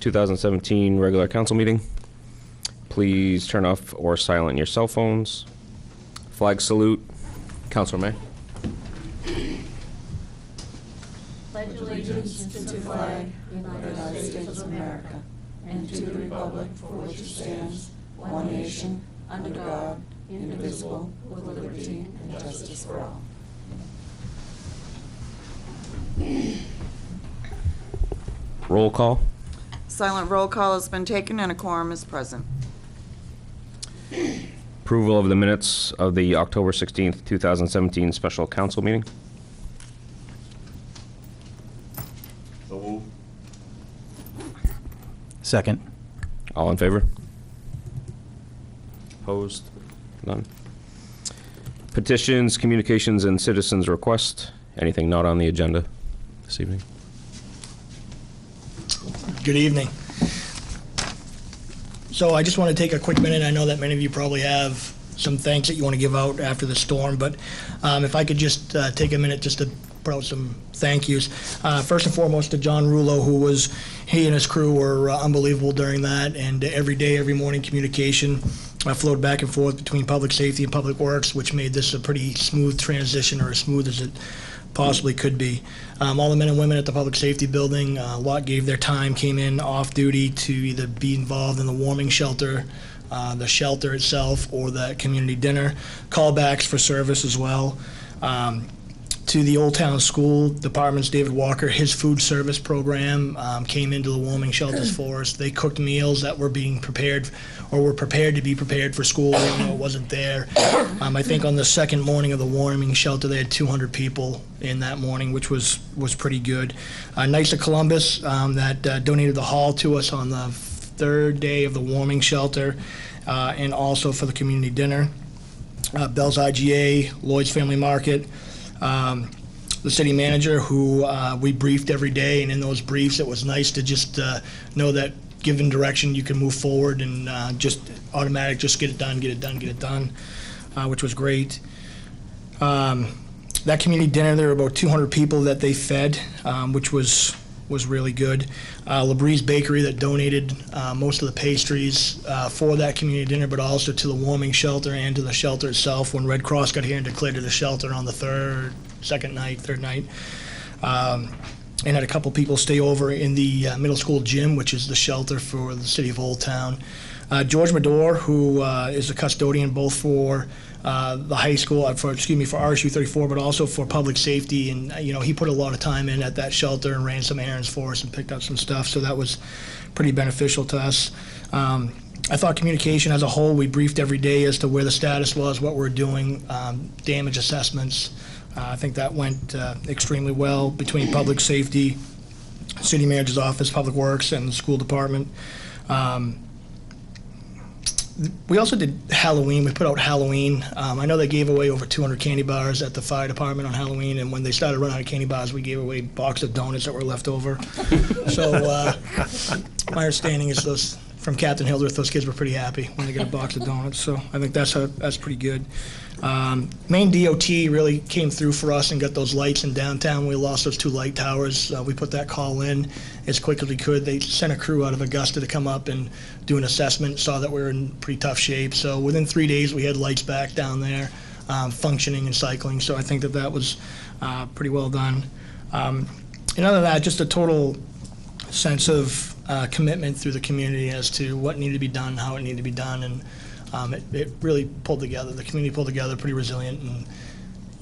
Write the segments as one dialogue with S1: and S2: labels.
S1: 2017 regular council meeting. Please turn off or silent your cell phones. Flag salute. Councilor May.
S2: Pledge allegiance to the flag of the United States of America and to the republic for which it stands, one nation, under God, indivisible, with liberty and justice for all.
S1: Roll call.
S3: Silent roll call has been taken and a quorum is present.
S1: Approval of the minutes of the October 16th, 2017 special council meeting.
S4: So move.
S5: Second.
S1: All in favor? Opposed? None. Petitions, communications, and citizens' request. Anything not on the agenda this evening?
S6: Good evening. So I just want to take a quick minute. I know that many of you probably have some thanks that you want to give out after the storm, but if I could just take a minute just to put out some thank yous. First and foremost to John Rulo, he and his crew were unbelievable during that, and every day, every morning communication flowed back and forth between public safety and public works, which made this a pretty smooth transition, or as smooth as it possibly could be. All the men and women at the public safety building, a lot gave their time, came in off duty to either be involved in the warming shelter, the shelter itself, or the community dinner. Callbacks for service as well. To the Old Town School Department's David Walker, his food service program came into the warming shelters for us. They cooked meals that were being prepared, or were prepared to be prepared for school, even though it wasn't there. I think on the second morning of the warming shelter, they had 200 people in that morning, which was pretty good. Knights of Columbus that donated the hall to us on the third day of the warming shelter, and also for the community dinner. Bell's IGA, Lloyd's Family Market, the city manager, who we briefed every day, and in those briefs it was nice to just know that given direction you can move forward and just get it done, which was great. That community dinner, there were about 200 people that they fed, which was really good. Labree's Bakery that donated most of the pastries for that community dinner, but also to the warming shelter and to the shelter itself when Red Cross got here and declared it a shelter on the third night. And had a couple people stay over in the middle school gym, which is the shelter for the city of Old Town. George Medor, who is a custodian both for the high school, for RSU 34, but also for public safety, and he put a lot of time in at that shelter and ran some errands for us and picked up some stuff, so that was pretty beneficial to us. I thought communication as a whole, we briefed every day as to where the status was, what we're doing, damage assessments. I think that went extremely well between public safety, city manager's office, public works, and the school department. We also did Halloween. We put out Halloween. I know they gave away over 200 candy bars at the fire department on Halloween, and when they started running out of candy bars, we gave away a box of donuts that were left over. So my understanding is those, from Captain Hildreth, those kids were pretty happy when they got a box of donuts, so I think that's pretty good. Maine DOT really came through for us and got those lights in downtown. We lost those 2 light towers. We put that call in as quick as we could. They sent a crew out of Augusta to come up and do an assessment, saw that we were in pretty tough shape. So within 3 days, we had lights back down there, functioning and cycling. So I think that was pretty well done. And other than that, just a total sense of commitment through the community as to what needed to be done, how it needed to be done, and it really pulled together. The community pulled together, pretty resilient, and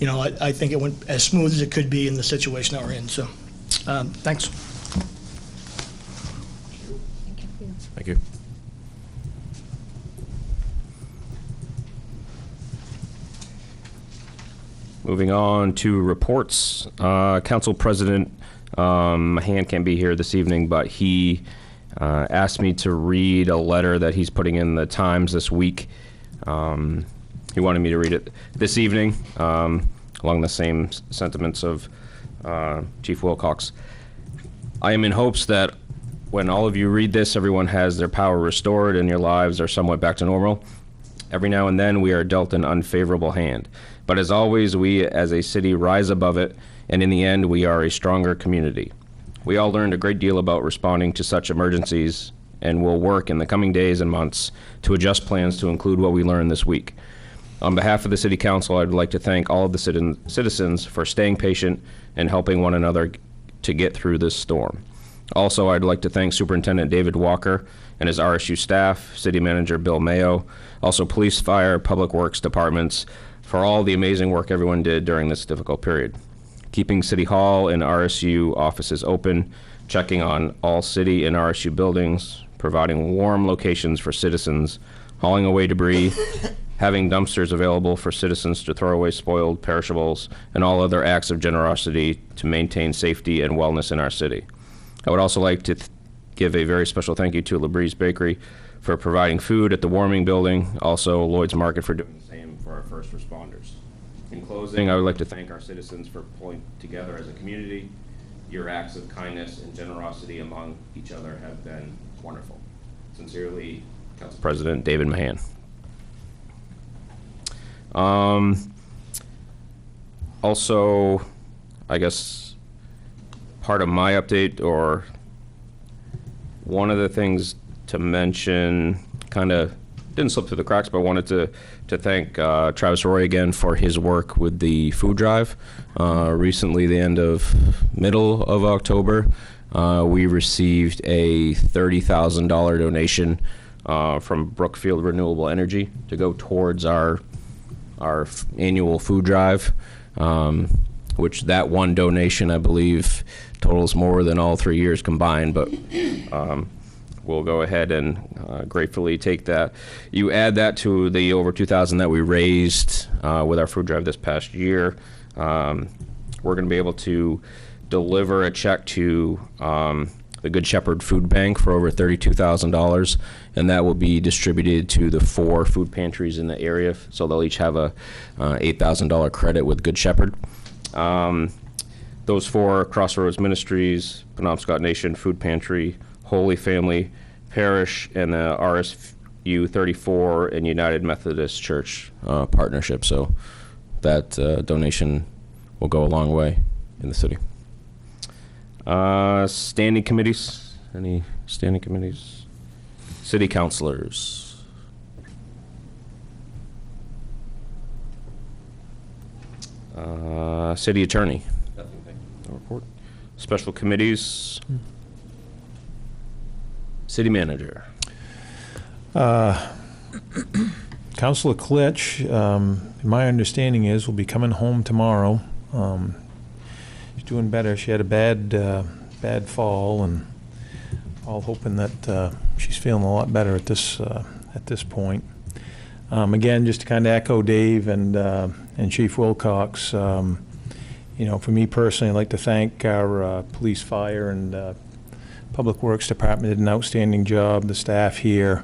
S6: I think it went as smooth as it could be in the situation that we're in. So, thanks.
S1: Thank you. Moving on to reports. Council President Mahan can't be here this evening, but he asked me to read a letter that he's putting in the Times this week. He wanted me to read it this evening, along the same sentiments of Chief Wilcox. I am in hopes that when all of you read this, everyone has their power restored and your lives are somewhat back to normal. Every now and then we are dealt an unfavorable hand. But as always, we as a city rise above it, and in the end, we are a stronger community. We all learned a great deal about responding to such emergencies and will work in the coming days and months to adjust plans to include what we learned this week. On behalf of the City Council, I'd like to thank all of the citizens for staying patient and helping one another to get through this storm. Also, I'd like to thank Superintendent David Walker and his RSU staff, City Manager Bill Mayo, also police, fire, public works departments for all the amazing work everyone did during this difficult period. Keeping City Hall and RSU offices open, checking on all city and RSU buildings, providing warm locations for citizens, hauling away debris, having dumpsters available for citizens to throw away spoiled perishables, and all other acts of generosity to maintain safety and wellness in our city. I would also like to give a very special thank you to LaBrie's Bakery for providing food at the warming building, also Lloyd's Market for doing the same for our first responders. In closing, I would like to thank our citizens for pulling together as a community. Your acts of kindness and generosity among each other have been wonderful. Sincerely, Council President David Mahan. Also, I guess part of my update, or one of the things to mention, kind of didn't slip through the cracks, but I wanted to thank Travis Roy again for his work with the food drive. Recently, the middle of October, we received a $30,000 donation from Brookfield Renewable Energy to go towards our annual food drive, which that one donation, I believe, totals more than all 3 years combined, but we'll go ahead and gratefully take that. You add that to the over $2,000 that we raised with our food drive this past year, we're going to be able to deliver a check to the Good Shepherd Food Bank for over $32,000, and that will be distributed to the 4 food pantries in the area, so they'll each have a $8,000 credit with Good Shepherd. Those 4: Crossroads Ministries, Penobscot Nation Food Pantry, Holy Family Parish, and the RSU 34 and United Methodist Church partnership. So that donation will go a long way in the city. Standing committees? Any standing committees? City councilors? City attorney? No report. Special committees? City manager?
S5: Councilor Klitsch, my understanding is, will be coming home tomorrow. She's doing better. She had a bad fall, and all hoping that she's feeling a lot better at this point. Again, just to kind of echo Dave and Chief Wilcox, you know, for me personally, I'd like to thank our police, fire, and Public Works Department. Did an outstanding job. The staff here,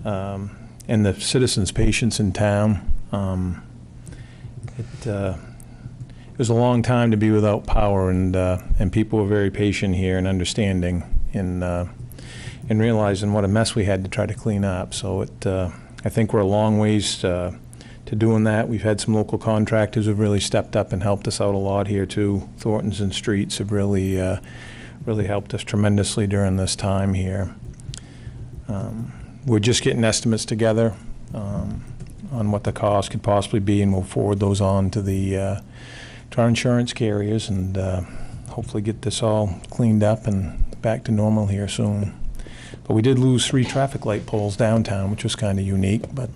S5: and the citizens' patience in town. It was a long time to be without power, and people were very patient here and understanding in realizing what a mess we had to try to clean up. So I think we're a long ways to doing that. We've had some local contractors who've really stepped up and helped us out a lot here too. Thornton's and Streets have really helped us tremendously during this time here. We're just getting estimates together on what the cost could possibly be, and we'll forward those on to our insurance carriers, and hopefully get this all cleaned up and back to normal here soon. But we did lose 3 traffic light poles downtown, which was kind of unique, but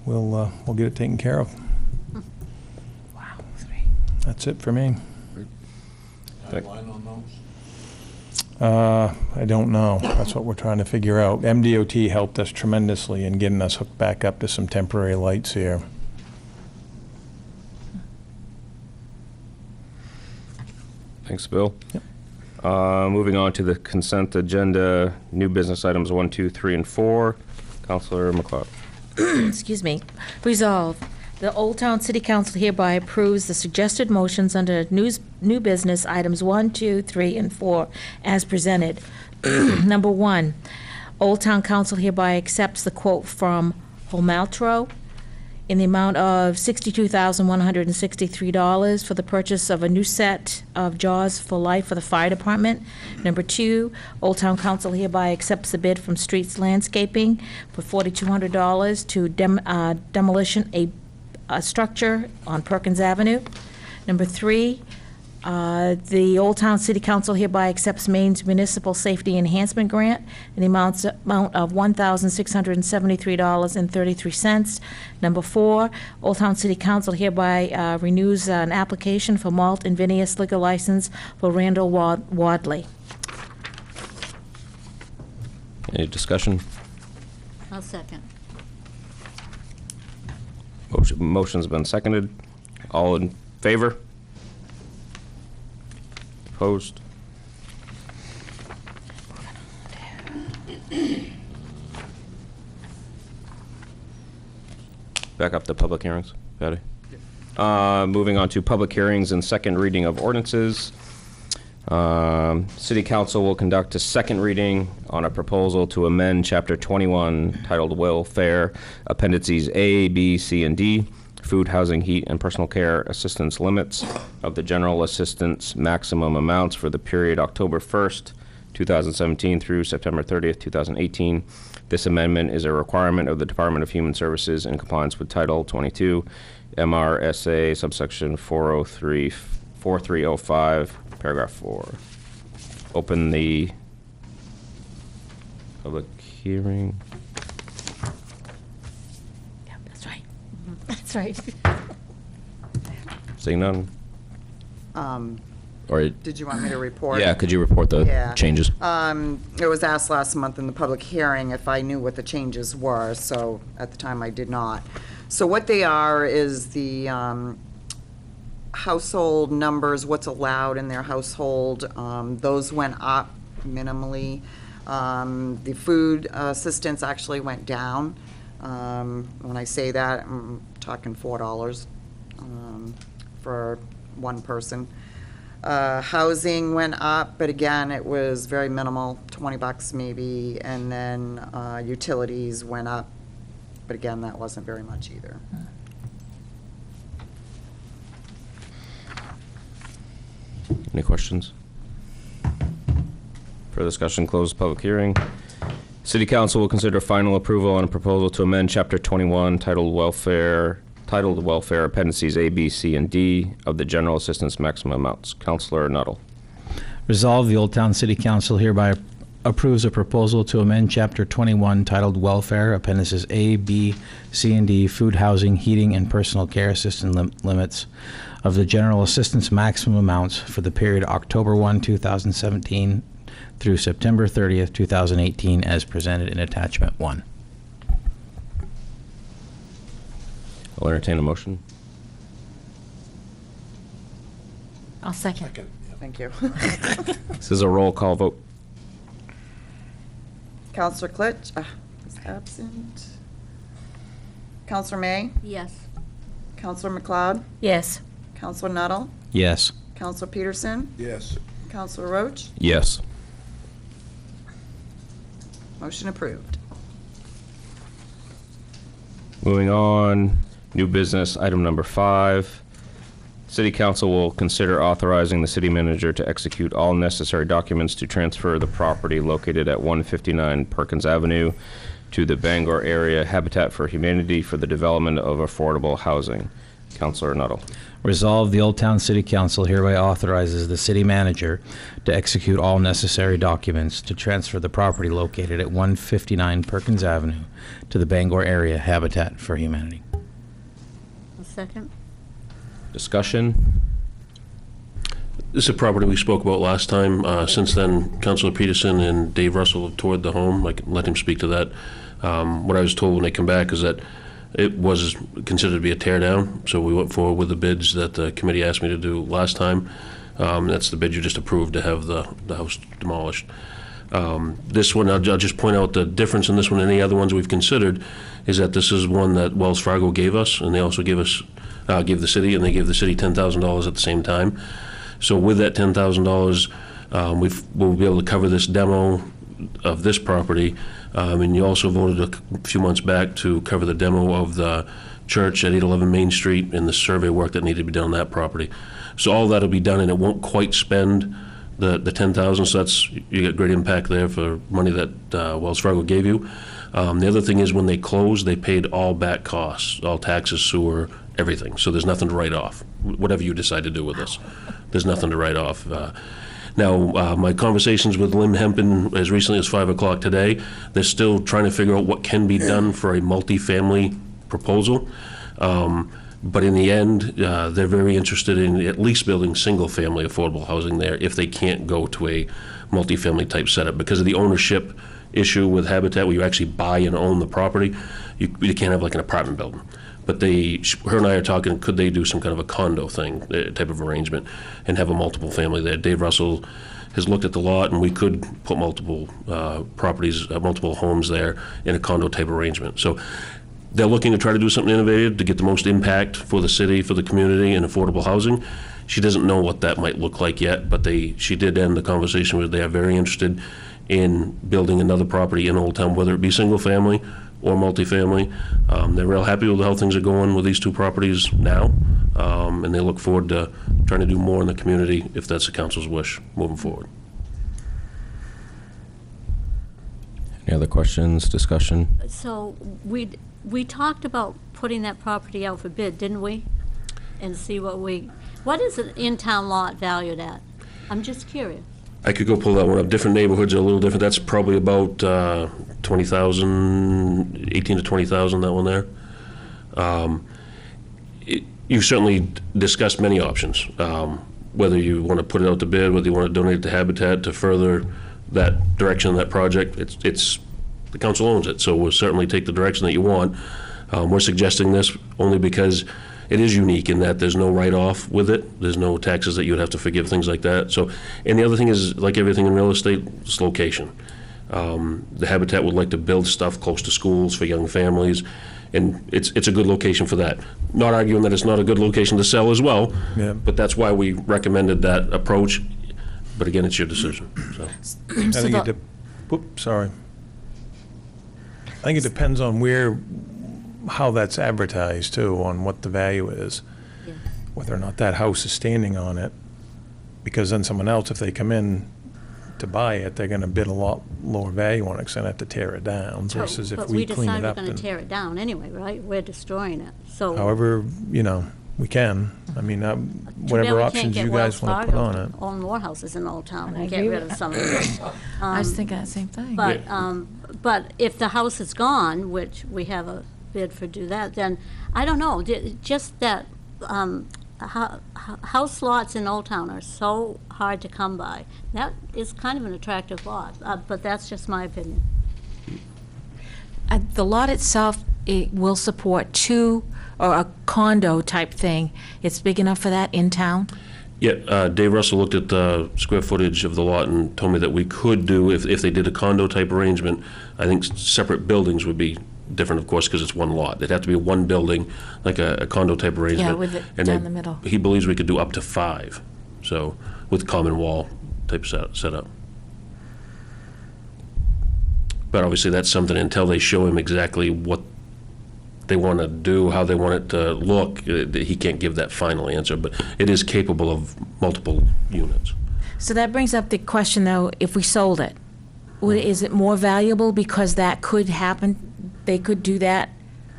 S5: we'll get it taken care of.
S2: Wow, 3.
S5: That's it for me.
S4: Timeline on those?
S5: I don't know. That's what we're trying to figure out. MDOT helped us tremendously in getting us hooked back up to some temporary lights here.
S1: Thanks, Bill.
S5: Yep.
S1: Moving on to the consent agenda, new business items 1, 2, 3, and 4. Councilor McLeod.
S2: Excuse me. Resolved, the Old Town City Council hereby approves the suggested motions under new business items 1, 2, 3, and 4 as presented. Number 1, Old Town Council hereby accepts the quote from Holmaltro
S7: in the amount of $62,163 for the purchase of a new set of Jaws for Life for the fire department. Number 2, Old Town Council hereby accepts the bid from Streets Landscaping for $4,200 to demolition a structure on Perkins Avenue. Number 3, the Old Town City Council hereby accepts Maine's Municipal Safety Enhancement Grant in the amount of $1,673.33. Number 4, Old Town City Council hereby renews an application for malt and vinous liquor license for Randall Wadley.
S1: Any discussion?
S2: I'll second.
S1: Motion's been seconded. All in favor? Opposed? Back up to public hearings, Patty. Moving on to public hearings and second reading of ordinances. City Council will conduct a second reading on a proposal to amend Chapter 21 titled Welfare, Appendices A, B, C, and D, Food, Housing, Heat, and Personal Care Assistance Limits of the General Assistance Maximum Amounts for the period October 1st, 2017 through September 30th, 2018. This amendment is a requirement of the Department of Human Services in compliance with Title 22, MRSA, subsection 4305, paragraph 4. Open the public hearing.
S7: Yeah, that's right. That's right.
S1: Seeing none? Or,
S3: Did you want me to report?
S1: yeah, could you report the
S3: Yeah.
S1: changes?
S3: It was asked last month in the public hearing if I knew what the changes were, so at the time I did not. So what they are is the household numbers, what's allowed in their household, those went up minimally. The food assistance actually went down. When I say that, I'm talking $4 for one person. Housing went up, but again, it was very minimal, $20 maybe, and then utilities went up, but again, that wasn't very much either.
S1: Any questions? For discussion, close public hearing. City Council will consider final approval on a proposal to amend Chapter 21 titled Welfare, Appendices A, B, C, and D of the General Assistance Maximum Amounts. Councilor Nuttall.
S8: Resolved, the Old Town City Council hereby approves a proposal to amend Chapter 21 titled Welfare, Appendices A, B, C, and D, Food, Housing, Heating, and Personal Care Assistance Limits of the General Assistance Maximum Amounts for the period October 1, 2017 through September 30th, 2018, as presented in Attachment 1.
S1: I'll entertain a motion.
S7: I'll second.
S4: Second, yeah.
S3: Thank you.
S1: This is a roll call vote.
S3: Counselor Klitsch is absent. Counselor May?
S2: Yes.
S3: Counselor McLeod?
S7: Yes.
S3: Counselor Nuttall?
S8: Yes.
S3: Counselor Peterson?
S4: Yes.
S3: Counselor Roach?
S1: Yes.
S3: Motion approved.
S1: Moving on, new business, item number 5. City Council will consider authorizing the city manager to execute all necessary documents to transfer the property located at 159 Perkins Avenue to the Bangor Area Habitat for Humanity for the development of affordable housing. Councilor Nuttall.
S8: Resolved, the Old Town City Council hereby authorizes the city manager to execute all necessary documents to transfer the property located at 159 Perkins Avenue to the Bangor Area Habitat for Humanity.
S2: I'll second.
S1: Discussion?
S9: This is a property we spoke about last time. Since then, Councilor Peterson and Dave Russell have toured the home. I can let him speak to that. What I was told when they come back is that it was considered to be a tear down, so we went forward with the bids that the committee asked me to do last time. That's the bid you just approved to have the house demolished. This one, I'll just point out the difference in this one and any other ones we've considered is that this is one that Wells Fargo gave us, and they also gave us, gave the city, and they gave the city $10,000 at the same time. So with that $10,000, we'll be able to cover this demo of this property, and you also voted a few months back to cover the demo of the church at 811 Main Street and the survey work that needed to be done on that property. So all that'll be done, and it won't quite spend the 10,000. So that's, you get great impact there for money that Wells Fargo gave you. The other thing is when they closed, they paid all back costs, all taxes, sewer, everything. So there's nothing to write off. Whatever you decide to do with this, there's nothing to write off. Now, my conversations with Lynn Hempen as recently as 5 o'clock today, they're still trying to figure out what can be done for a multifamily proposal. But in the end, they're very interested in at least building single-family affordable housing there if they can't go to a multifamily type setup. Because of the ownership issue with Habitat, where you actually buy and own the property, you can't have like an apartment building. But her and I are talking, could they do some kind of a condo thing, type of arrangement, and have a multiple family there? Dave Russell has looked at the lot, and we could put multiple properties, multiple homes there in a condo type arrangement. So they're looking to try to do something innovative to get the most impact for the city, for the community, and affordable housing. She doesn't know what that might look like yet, but she did end the conversation with they are very interested in building another property in Old Town, whether it be single family or multifamily. They're real happy with how things are going with these two properties now, and they look forward to trying to do more in the community if that's the council's wish moving forward.
S1: Any other questions, discussion?
S10: So we talked about putting that property out for bid, didn't we? And see what is an in-town lot valued at? I'm just curious.
S9: I could go pull that one up. Different neighborhoods are a little different. That's probably about 20,000, 18 to 20,000, that one there. You've certainly discussed many options, whether you want to put it out to bid, whether you want to donate it to Habitat to further that direction of that project. It's the council owns it, so we'll certainly take the direction that you want. We're suggesting this only because it is unique in that there's no write-off with it. There's no taxes that you would have to forgive, things like that. So, and the other thing is, like everything in real estate, it's location. The Habitat would like to build stuff close to schools for young families, and it's a good location for that. Not arguing that it's not a good location to sell as well,
S5: Yeah.
S9: but that's why we recommended that approach. But again, it's your decision. So.
S5: I think sorry. I think it depends on how that's advertised too, on what the value is.
S10: Yeah.
S5: Whether or not that house is standing on it, because then someone else, if they come in to buy it, they're gonna bid a lot lower value on it, because they're gonna have to tear it down, versus if we clean it up.
S10: But we decided we're gonna tear it down anyway, right? We're destroying it, so.
S5: However, we can. I mean, whatever options you guys wanna put on it.
S10: Own more houses in Old Town
S7: I
S10: and get
S7: agree
S10: rid
S7: with
S10: of some of them.
S7: I was thinking that same thing.
S10: But if the house is gone, which we have a bid for do that, then, I don't know, just that, house lots in Old Town are so hard to come by. That is kind of an attractive lot, but that's just my opinion.
S7: The lot itself, it will support two, or a condo type thing. It's big enough for that in town?
S9: Yeah, Dave Russell looked at the square footage of the lot and told me that we could do, if they did a condo type arrangement, I think separate buildings would be different, of course, because it's one lot. It'd have to be one building, like a condo type arrangement.
S7: Yeah, with it
S9: And
S7: down the middle.
S9: He believes we could do up to 5, so, with common wall type setup. But obviously, that's something, until they show him exactly what they want to do, how they want it to look, he can't give that final answer, but it is capable of multiple units.
S7: So that brings up the question, though, if we sold it, is it more valuable because that could happen? They could do that?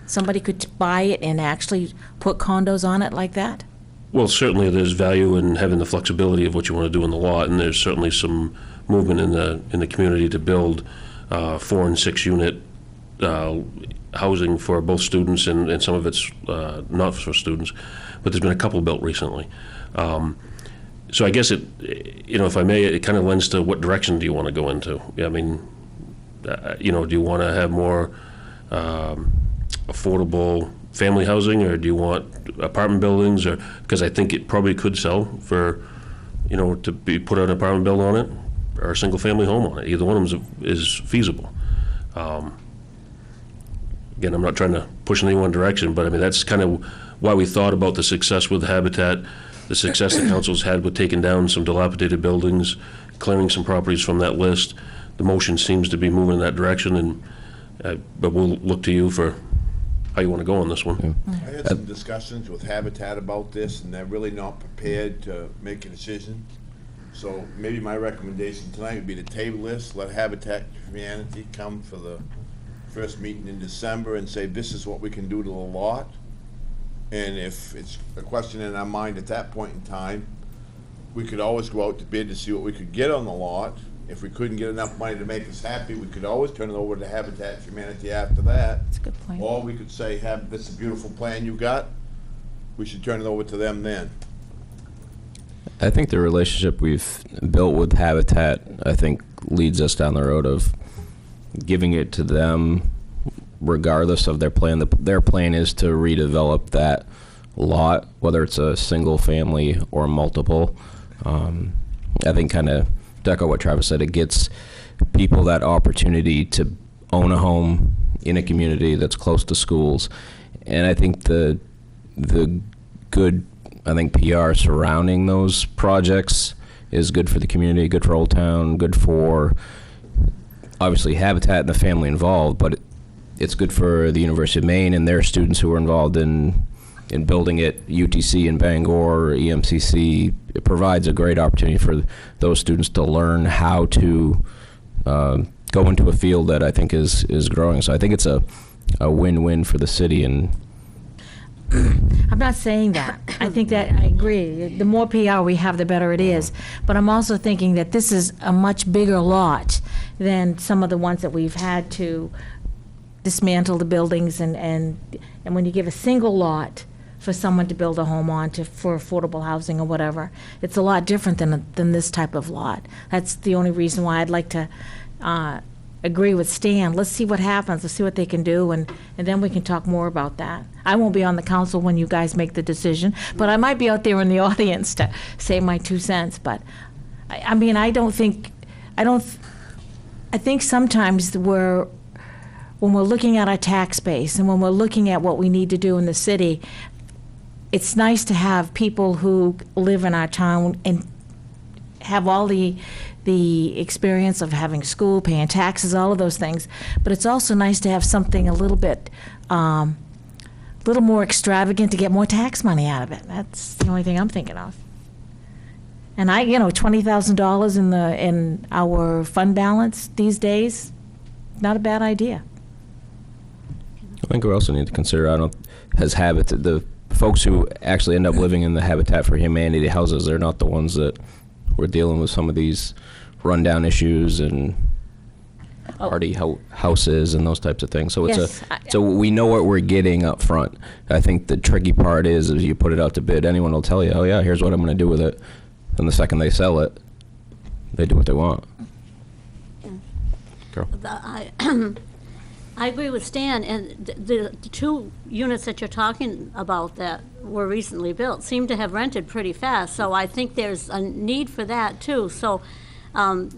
S7: Somebody could buy it and actually put condos on it like that?
S9: Well, certainly there's value in having the flexibility of what you want to do in the lot, and there's certainly some movement in the community to build 4 and 6 unit housing for both students, and some of it's not for students, but there's been a couple built recently. So I guess if I may, it kind of lends to what direction do you want to go into? I mean, do you want to have more affordable family housing, or do you want apartment buildings? Or because I think it probably could sell for, to be put an apartment building on it or a single family home on it. Either one of them is feasible. Again, I'm not trying to push in any one direction, but I mean, that's kind of why we thought about the success with Habitat, the success the council's had with taking down some dilapidated buildings, clearing some properties from that list, the motion seems to be moving in that direction, and, but we'll look to you for how you want to go on this one.
S4: I had some discussions with Habitat about this, and they're really not prepared to make a decision. So maybe my recommendation tonight would be to table this, let Habitat for Humanity come for the first meeting in December and say, this is what we can do to the lot. And if it's a question in our mind at that point in time, we could always go out to bid to see what we could get on the lot. If we couldn't get enough money to make us happy, we could always turn it over to Habitat for Humanity after that.
S7: That's a good point.
S4: Or we could say, this is a beautiful plan you got, we should turn it over to them then.
S1: I think the relationship we've built with Habitat, I think, leads us down the road of giving it to them regardless of their plan. Their plan is to redevelop that lot, whether it's a single family or multiple. I think, kind of to echo what Travis said, it gets people that opportunity to own a home in a community that's close to schools. And I think the good, PR surrounding those projects is good for the community, good for Old Town, good for obviously Habitat and the family involved, but it's good for the University of Maine and their students who are involved in building it, UTC in Bangor, EMCC. It provides a great opportunity for those students to learn how to go into a field that I think is growing. So I think it's a win-win for the city. And
S7: I'm not saying that. I think that, I agree. The more PR we have, the better it is. But I'm also thinking that this is a much bigger lot than some of the ones that we've had to dismantle the buildings, and when you give a single lot for someone to build a home on for affordable housing or whatever, it's a lot different than this type of lot. That's the only reason why I'd like to agree with Stan. Let's see what happens. Let's see what they can do, and then we can talk more about that. I won't be on the council when you guys make the decision, but I might be out there in the audience to say my 2 cents. But I think sometimes when we're looking at our tax base and when we're looking at what we need to do in the city, it's nice to have people who live in our town and have all the experience of having school, paying taxes, all of those things. But it's also nice to have something a little bit, little more extravagant to get more tax money out of it. That's the only thing I'm thinking of. And $20,000 in our fund balance these days, not a bad idea.
S1: I think we also need to consider, the folks who actually end up living in the Habitat for Humanity houses, they're not the ones that were dealing with some of these rundown issues and party houses and those types of things. So so we know what we're getting up front. I think the tricky part is you put it out to bid, anyone will tell you, oh yeah, here's what I'm going to do with it. And the second they sell it, they do what they want. Girl.
S10: I agree with Stan, and the 2 units that you're talking about that were recently built seem to have rented pretty fast, so I think there's a need for that too. So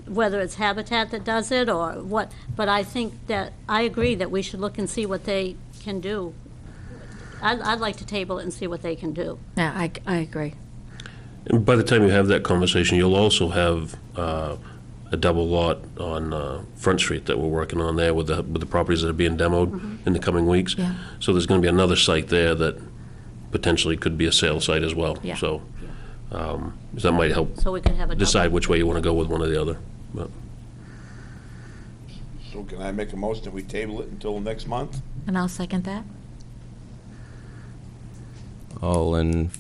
S10: whether it's Habitat that does it or what, but I think that, I agree that we should look and see what they can do. I'd like to table it and see what they can do.
S7: Yeah, I agree.
S9: And by the time you have that conversation, you'll also have a double lot on Front Street that we're working on there with the properties that are being demoed in the coming weeks.
S7: Yeah.
S9: So there's going to be another site there that potentially could be a sale site as well.
S7: Yeah.
S9: So that might help
S10: So we can have a
S9: decide which way you want to go with one or the other. But
S4: So can I make a motion that we table it until next month?
S7: And I'll second that.
S1: All in,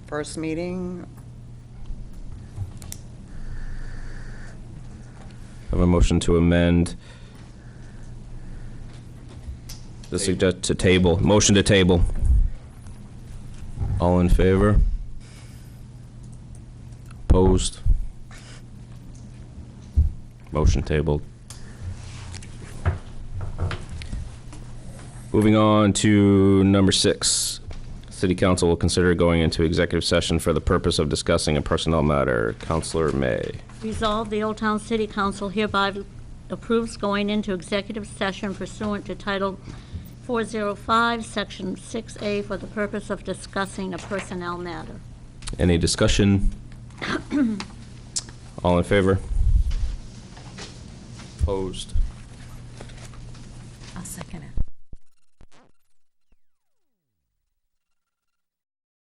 S3: First meeting,
S1: I have a motion to amend to table. Motion to table. All in favor? Opposed? Motion tabled. Moving on to number 6. City Council will consider going into executive session for the purpose of discussing a personnel matter. Councilor May.
S10: Resolved, the Old Town City Council hereby approves going into executive session pursuant to Title 405, Section 6A, for the purpose of discussing a personnel matter.
S1: Any discussion? All in favor? Opposed?